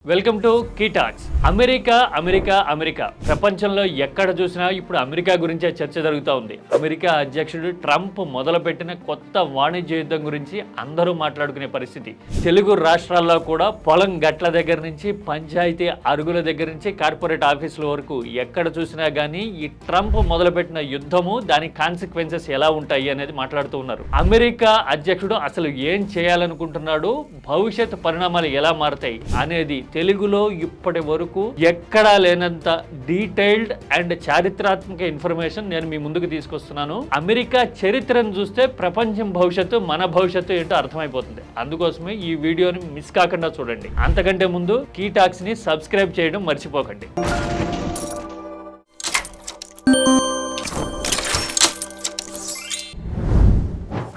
Welcome to Key Talks. America America America ప్రపంచంలో ఎక్కడ చూసినా ఇప్పుడు అమెరికా గురించే చర్చ జరుగుతూ ఉంది. అమెరికా అధ్యక్షుడు ట్రంప్ మొదలుపెట్టిన కొత్త వాణిజ్య యుద్ధం గురించి అందరూ మాట్లాడుకునే పరిస్థితి. తెలుగు రాష్ట్రాల్లో కూడా పొలం గట్ల దగ్గర నుంచి పంచాయతీ అరుగుల దగ్గర నుంచి కార్పొరేట్ ఆఫీసుల వరకు ఎక్కడ చూసినా కానీ ఈ ట్రంప్ మొదలుపెట్టిన యుద్ధము దాని కాన్సిక్వెన్సెస్ ఎలా ఉంటాయి అనేది మాట్లాడుతూ ఉన్నారు. అమెరికా అధ్యక్షుడు అసలు ఏం చేయాలనుకుంటున్నాడు, భవిష్యత్ పరిణామాలు ఎలా మారతాయి అనేది తెలుగులో ఇప్పటి వరకు ఎక్కడా లేనంత డీటెయిల్డ్ అండ్ చారిత్రాత్మక ఇన్ఫర్మేషన్ నేను మీ ముందుకు తీసుకొస్తున్నాను. అమెరికా చరిత్రను చూస్తే ప్రపంచం భవిష్యత్తు, మన భవిష్యత్తు ఏంటో అర్థమైపోతుంది. అందుకోసమే ఈ వీడియోని మిస్ కాకుండా చూడండి. అంతకంటే ముందు కీ టాక్స్ ని సబ్స్క్రైబ్ చేయడం మర్చిపోకండి.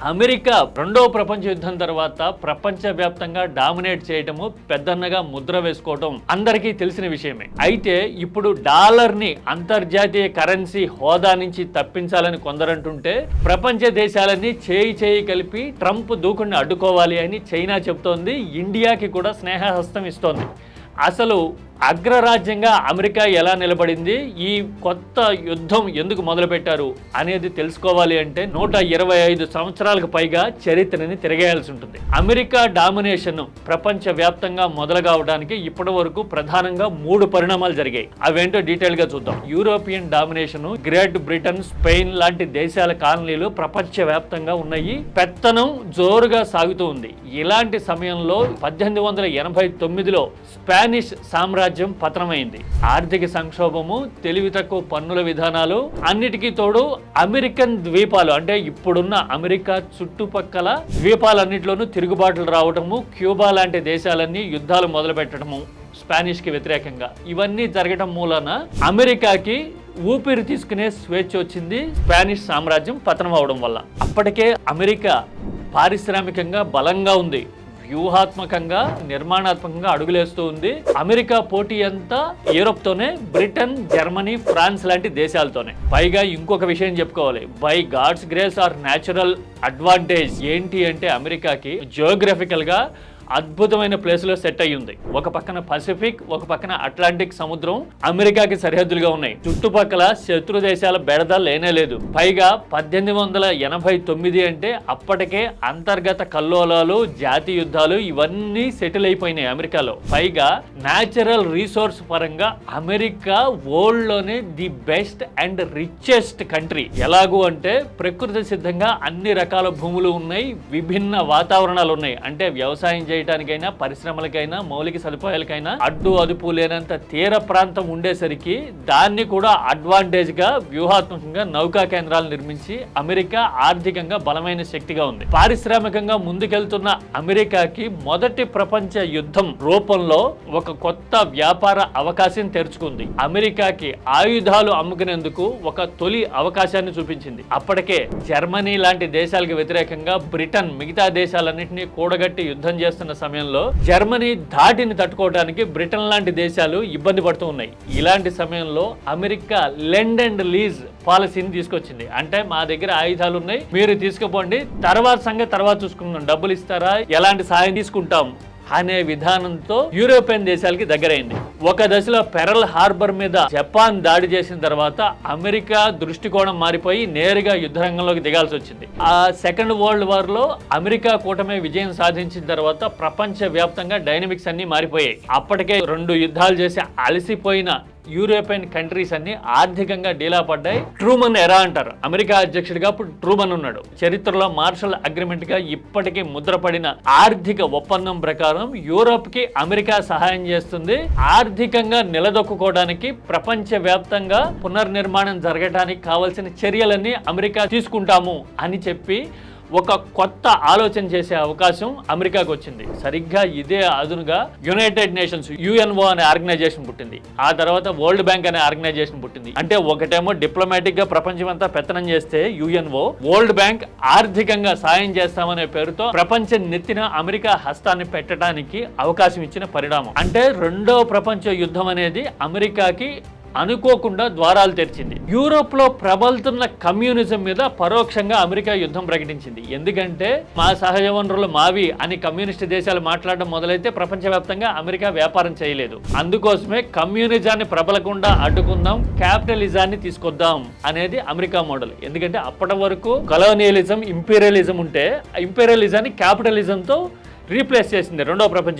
అమెరికా రెండవ ప్రపంచ యుద్ధం తర్వాత ప్రపంచవ్యాప్తంగా డామినేట్ చేయటము, పెద్దన్నగా ముద్ర వేసుకోవటం అందరికీ తెలిసిన విషయమే. అయితే ఇప్పుడు డాలర్ని అంతర్జాతీయ కరెన్సీ హోదా నుంచి తప్పించాలని కొందరంటుంటే ప్రపంచ దేశాలన్నీ చేయి కలిపి ట్రంప్ దూకుడిని అడ్డుకోవాలి అని చైనా చెబుతోంది. ఇండియాకి కూడా స్నేహహస్తం ఇస్తోంది. అసలు అగ్రరాజ్యంగా అమెరికా ఎలా నిలబడింది, ఈ కొత్త యుద్ధం ఎందుకు మొదలుపెట్టారు అనేది తెలుసుకోవాలి అంటే 125 సంవత్సరాలకు పైగా చరిత్రని తిరగేయాల్సి ఉంటుంది. అమెరికా డామినేషన్ ప్రపంచ వ్యాప్తంగా మొదలు కావడానికి ఇప్పటి వరకు ప్రధానంగా 3 పరిణామాలు జరిగాయి. అవేంటో డీటెయిల్ గా చూద్దాం. European domination, great Britain, Spain లాంటి దేశాల కాలనీలు ప్రపంచ వ్యాప్తంగా ఉన్నాయి. పెత్తనం జోరుగా సాగుతూ ఉంది. ఇలాంటి సమయంలో 1889లో స్పానిష్ సామ్రాజ్యం పతనమైంది. ఆర్థిక సంక్షోభము, తెలివి తక్కువ పన్నుల విధానాలు, అన్నిటికీ తోడు అమెరికన్ ద్వీపాలు అంటే ఇప్పుడున్న అమెరికా చుట్టుపక్కల ద్వీపాలన్నింటిలోనూ తిరుగుబాట్లు రావటము, క్యూబా లాంటి దేశాలన్నీ యుద్ధాలు మొదలు పెట్టడము స్పానిష్ కి వ్యతిరేకంగా, ఇవన్నీ జరగడం మూలన అమెరికాకి ఊపిరి తీసుకునే స్వేచ్ఛ వచ్చింది. స్పానిష్ సామ్రాజ్యం పతనం అవడం వల్ల. అప్పటికే అమెరికా పారిశ్రామికంగా బలంగా ఉంది, వ్యూహాత్మకంగా నిర్మాణాత్మకంగా అడుగులేస్తూ ఉంది. అమెరికా పోటీ అంతా యూరోప్ తోనే, బ్రిటన్, జర్మనీ, ఫ్రాన్స్ లాంటి దేశాలతోనే. పైగా ఇంకొక విషయం చెప్పుకోవాలి, by God's grace or natural advantage ఏంటి అంటే అమెరికాకి జియోగ్రఫికల్ గా అద్భుతమైన ప్లేస్ లో సెట్ అయ్యి ఉంది. ఒక పక్కన పసిఫిక్, ఒక పక్కన అట్లాంటిక్ సముద్రం అమెరికాకి సరిహద్దులుగా ఉన్నాయి. చుట్టుపక్కల శత్రు దేశాల బెడద లేనే లేదు. పైగా 1889 అంటే అప్పటికే అంతర్గత కల్లోలాలు, జాతి యుద్ధాలు ఇవన్నీ సెటిల్ అయిపోయినాయి అమెరికాలో. పైగా న్యాచురల్ రీసోర్స్ పరంగా అమెరికా వరల్డ్ లోనే the best and richest country. ఎలాగూ అంటే ప్రకృతి సిద్ధంగా అన్ని రకాల భూములు ఉన్నాయి, విభిన్న వాతావరణాలు ఉన్నాయి. అంటే వ్యవసాయం చేయడానికైనా, పరిశ్రమలకైనా, మౌలిక సదుపాయాలకైనా అడ్డు అదుపు లేనంత తీర ప్రాంతం ఉండేసరికి దాన్ని కూడా అడ్వాంటేజ్ గా వ్యూహాత్మకంగా నౌకా కేంద్రాలు నిర్మించి అమెరికా ఆర్థికంగా బలమైన శక్తిగా ఉంది. పారిశ్రామికంగా ముందుకెళ్తున్న అమెరికాకి మొదటి ప్రపంచ యుద్ధం రూపంలో ఒక కొత్త వ్యాపార అవకాశం తెరుచుకుంది. అమెరికాకి ఆయుధాలు అమ్ముకునేందుకు ఒక తొలి అవకాశాన్ని చూపించింది. అప్పటికే జర్మనీ లాంటి దేశాలకు వ్యతిరేకంగా బ్రిటన్ మిగతా దేశాలన్నింటినీ కూడగట్టి యుద్ధం చేస్తున్న సమయంలో జర్మనీ ధాటిని తట్టుకోవడానికి బ్రిటన్ లాంటి దేశాలు ఇబ్బంది పడుతూ ఉన్నాయి. ఇలాంటి సమయంలో అమెరికా లెండ్ అండ్ లీజ్ పాలసీని తీసుకొచ్చింది. అంటే మా దగ్గర ఆయుధాలు ఉన్నాయి, మీరు తీసుకుపోండి, తర్వాత సంగతి తర్వాత చూసుకుందాం, డబ్బులు ఇస్తారా, ఎలాంటి సాయం తీసుకుంటాం అనే విధానంతో యూరోపియన్ దేశాలకి దగ్గరైంది. ఒక దశలో పెరల్ హార్బర్ మీద జపాన్ దాడి చేసిన తర్వాత అమెరికా దృష్టికోణం మారిపోయి నేరుగా యుద్ధ రంగంలోకి దిగాల్సి వచ్చింది. ఆ సెకండ్ వరల్డ్ వార్ లో అమెరికా కూటమి విజయం సాధించిన తర్వాత ప్రపంచ వ్యాప్తంగా డైనమిక్స్ అన్ని మారిపోయాయి. అప్పటికే 2 యుద్ధాలు చేసి అలసిపోయిన యూరోపియన్ కంట్రీస్ అన్ని ఆర్థికంగా డీలా పడ్డాయి. ట్రూమన్ ఎరా అంటారు. అమెరికా అధ్యక్షుడిగా ఇప్పుడు ట్రూమన్ ఉన్నాడు. చరిత్రలో మార్షల్ అగ్రిమెంట్ గా ఇప్పటికీ ముద్రపడిన ఆర్థిక ఒప్పందం ప్రకారం యూరోప్ కి అమెరికా సహాయం చేస్తుంది. ఆర్థికంగా నిలదొక్కుకోవడానికి, ప్రపంచ వ్యాప్తంగా పునర్నిర్మాణం జరగడానికి కావాల్సిన చర్యలన్నీ అమెరికా తీసుకుంటాము అని చెప్పి ఒక కొత్త ఆలోచన చేసే అవకాశం అమెరికాకు వచ్చింది. సరిగ్గా ఇదే అదునుగా యునైటెడ్ నేషన్స్ UNO అనే ఆర్గనైజేషన్ పుట్టింది. ఆ తర్వాత వరల్డ్ బ్యాంక్ అనే ఆర్గనైజేషన్ పుట్టింది. అంటే ఒకటేమో డిప్లొమాటిక్ గా ప్రపంచం అంతా పెత్తనం చేస్తే UNO, వరల్డ్ బ్యాంక్ ఆర్థికంగా సాయం చేస్తామనే పేరుతో ప్రపంచం నెత్తిన అమెరికా హస్తాన్ని పెట్టడానికి అవకాశం ఇచ్చిన పరిణామం. అంటే రెండో ప్రపంచ యుద్ధం అనేది అమెరికాకి అనుకోకుండా ద్వారాలు తెరిచింది. యూరోప్ లో ప్రబలుతున్న కమ్యూనిజం మీద పరోక్షంగా అమెరికా యుద్ధం ప్రకటించింది. ఎందుకంటే మా సహజ వనరులు మావి అని కమ్యూనిస్ట్ దేశాలు మాట్లాడడం మొదలైతే ప్రపంచవ్యాప్తంగా అమెరికా వ్యాపారం చేయలేదు. అందుకోసమే కమ్యూనిజాన్ని ప్రబలకుండా అడ్డుకుందాం, క్యాపిటలిజాన్ని తీసుకొద్దాం అనేది అమెరికా మోడల్. ఎందుకంటే అప్పటి వరకు కొలోనియలిజం, ఇంపీరియలిజం ఉంటే ఇంపీరియలిజాన్ని క్యాపిటలిజంతో రీప్లేస్ చేసింది రెండవ ప్రపంచ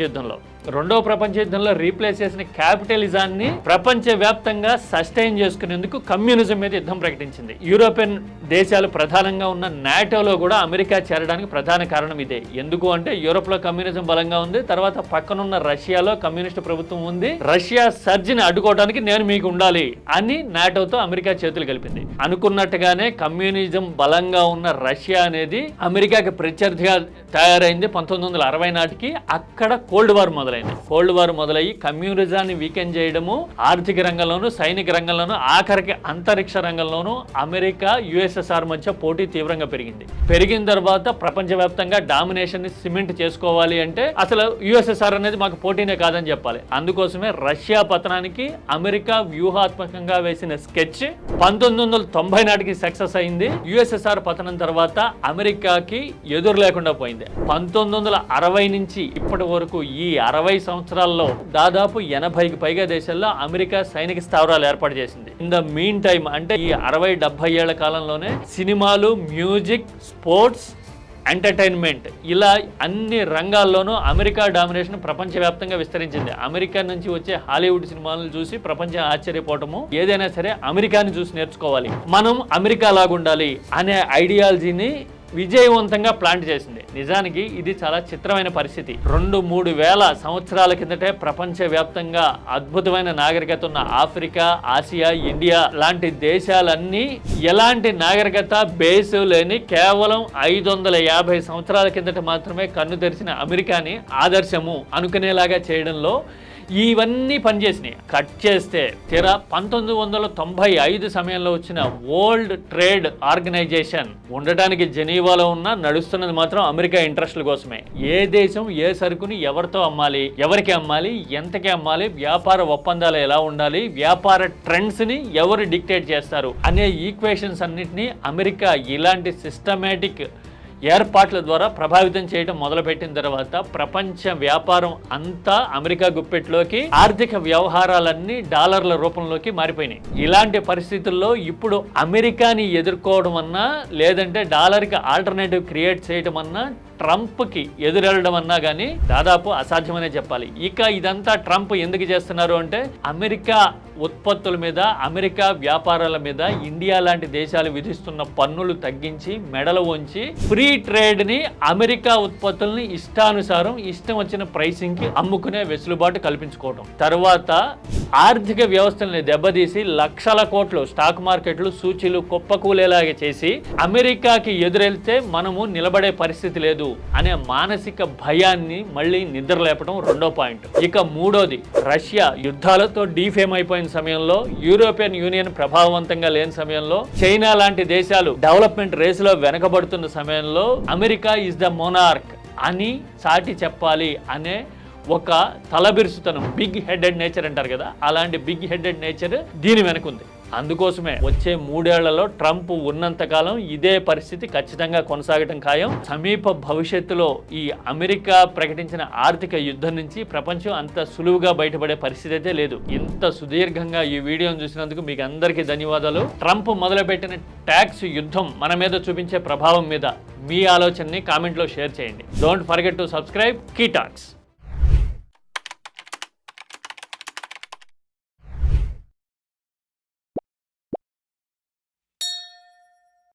యుద్ధంలో రీప్లేస్ చేసిన క్యాపిటలిజాన్ని ప్రపంచవ్యాప్తంగా సస్టైన్ చేసుకునేందుకు కమ్యూనిజం మీద యుద్ధం ప్రకటించింది. యూరోపియన్ దేశాలు ప్రధానంగా ఉన్న నాటోలో కూడా అమెరికా చేరడానికి ప్రధాన కారణం ఇదే. ఎందుకు అంటే యూరోప్లో కమ్యూనిజం బలంగా ఉంది, తర్వాత పక్కనున్న రష్యాలో కమ్యూనిస్ట్ ప్రభుత్వం ఉంది, రష్యా సర్జిని అడ్డుకోవడానికి నేను మీకు ఉండాలి అని నాటోతో అమెరికా చేతులు కలిపింది. అనుకున్నట్టుగానే కమ్యూనిజం బలంగా ఉన్న రష్యా అనేది అమెరికాకి ప్రత్యర్థిగా తయారైంది 1940 నాటికి. అక్కడ కోల్డ్ వార్ మొదలయ్యి కమ్యూనిజాన్ని వీకెండ్ చేయడము ఆర్థిక రంగంలోను, సైనిక రంగంలోను, ఆఖరికి అంతరిక్ష రంగంలోనూ అమెరికా యుఎస్ఎస్ఆర్ మధ్య పోటీ తీవ్రంగా పెరిగిన తర్వాత ప్రపంచవ్యాప్తంగా డామినేషన్ ని సిమెంట్ చేసుకోవాలి అంటే అసలు యుఎస్ఎస్ఆర్ అనేది మాకు పోటీనే కాదని చెప్పాలి. అందుకోసమే రష్యా పతనానికి అమెరికా వ్యూహాత్మకంగా వేసిన స్కెచ్ 1990 నాటికి సక్సెస్ అయింది. యుఎస్ఎస్ఆర్ పతనం తర్వాత అమెరికాకి ఎదురు లేకుండా పోయింది. 1960 నుంచి ఇప్పటి వరకు ఈ 60 సంవత్సరాల్లో దాదాపు 80కి పైగా దేశాల్లో అమెరికా సైనిక స్థావరాలు ఏర్పాటు చేసింది. ఇన్ ద మీన్ టైమ్ అంటే ఈ 60-70 ఏళ్ల కాలంలోనే సినిమాలు, మ్యూజిక్, స్పోర్ట్స్, ఎంటర్టైన్మెంట్ ఇలా అన్ని రంగాల్లోనూ అమెరికా డామినేషన్ ప్రపంచవ్యాప్తంగా విస్తరించింది. అమెరికా నుంచి వచ్చే హాలీవుడ్ సినిమాలను చూసి ప్రపంచం ఆశ్చర్యపోవటము, ఏదైనా సరే అమెరికాని చూసి నేర్చుకోవాలి, మనం అమెరికా లాగుండాలి అనే ఐడియాలజీని విజయవంతంగా ప్లాంట్ చేసింది. నిజానికి ఇది చాలా చిత్రమైన పరిస్థితి. 2-3 వేల సంవత్సరాల కిందటే ప్రపంచవ్యాప్తంగా అద్భుతమైన నాగరికత ఉన్న ఆఫ్రికా, ఆసియా, ఇండియా లాంటి దేశాలన్నీ ఎలాంటి నాగరికత బేస్ లేని కేవలం 550 సంవత్సరాల కిందట మాత్రమే కన్ను తెరిచిన అమెరికాని ఆదర్శము అనుకునేలాగా చేయడంలో ఇవన్నీ పనిచేసినాయి. కట్ చేస్తే తీరా 1995 సమయంలో వచ్చిన వరల్డ్ ట్రేడ్ ఆర్గనైజేషన్ ఉండటానికి జెనీవాలో ఉన్న నడుస్తున్నది మాత్రం అమెరికా ఇంట్రెస్ట్ల కోసమే. ఏ దేశం ఏ సరుకుని ఎవరితో అమ్మాలి, ఎవరికి అమ్మాలి, ఎంతకి అమ్మాలి, వ్యాపార ఒప్పందాలు ఎలా ఉండాలి, వ్యాపార ట్రెండ్స్ ని ఎవరు డిక్టేట్ చేస్తారు అనే ఈక్వేషన్స్ అన్నింటినీ అమెరికా ఇలాంటి సిస్టమేటిక్ ఏర్పాట్ల ద్వారా ప్రభావితం చేయడం మొదలుపెట్టిన తర్వాత ప్రపంచ వ్యాపారం అంతా అమెరికా గుప్పెట్లోకి, ఆర్థిక వ్యవహారాలన్నీ డాలర్ల రూపంలోకి మారిపోయినాయి. ఇలాంటి పరిస్థితుల్లో ఇప్పుడు అమెరికాని ఎదుర్కోవడం అన్నా లేదంటే డాలర్కి ఆల్టర్నేటివ్ క్రియేట్ చేయడం అన్నా ట్రంప్కి ఎదురెళ్ళడం అన్నా కానీ దాదాపు అసాధ్యమనే చెప్పాలి. ఇక ఇదంతా ట్రంప్ ఎందుకు చేస్తున్నారు అంటే అమెరికా ఉత్పత్తుల మీద, అమెరికా వ్యాపారాల మీద ఇండియా లాంటి దేశాలు విధిస్తున్న పన్నులు తగ్గించి మెడలు వంచి ఫ్రీ ట్రేడ్ని, అమెరికా ఉత్పత్తుల్ని ఇష్టానుసారం ఇష్టం వచ్చిన ప్రైసింగ్కి అమ్ముకునే వెసులుబాటు కల్పించుకోవడం, తర్వాత ఆర్థిక వ్యవస్థల్ని దెబ్బతీసి లక్షల కోట్లు స్టాక్ మార్కెట్లు, సూచీలు కుప్పకూలేలాగా చేసి అమెరికాకి ఎదురెళ్తే మనము నిలబడే పరిస్థితి లేదు అనే మానసిక భయాన్ని మళ్ళీ నిద్రలేపడం రెండో పాయింట్. ఇక మూడోది, రష్యా యుద్ధాలతో డీఫేమ్ అయిపోయిన సమయంలో, యూరోపియన్ యూనియన్ ప్రభావవంతంగా లేని సమయంలో, చైనా లాంటి దేశాలు డెవలప్మెంట్ రేసులో వెనకబడుతున్న సమయంలో అమెరికా ఈజ్ ద మోనార్క్ అని చాటి చెప్పాలి అనే ఒక తలబిరుసుతనం, బిగ్ హెడెడ్ నేచర్ అంటారు కదా, అలాంటి బిగ్ హెడెడ్ నేచర్ దీని వెనుకుంది. అందుకోసమే వచ్చే 3 ఏళ్లలో ట్రంప్ ఉన్నంతకాలం ఇదే పరిస్థితి ఖచ్చితంగా కొనసాగటం ఖాయం. సమీప భవిష్యత్తులో ఈ అమెరికా ప్రకటించిన ఆర్థిక యుద్ధం నుంచి ప్రపంచం అంత సులువుగా బయటపడే పరిస్థితి అయితే లేదు. ఇంత సుదీర్ఘంగా ఈ వీడియోను చూసినందుకు మీకు అందరికీ ధన్యవాదాలు. ట్రంప్ మొదలుపెట్టిన ట్యాక్స్ యుద్ధం మన మీద చూపించే ప్రభావం మీద మీ ఆలోచనని కామెంట్లో షేర్ చేయండి. Don't forget to subscribe Key talks.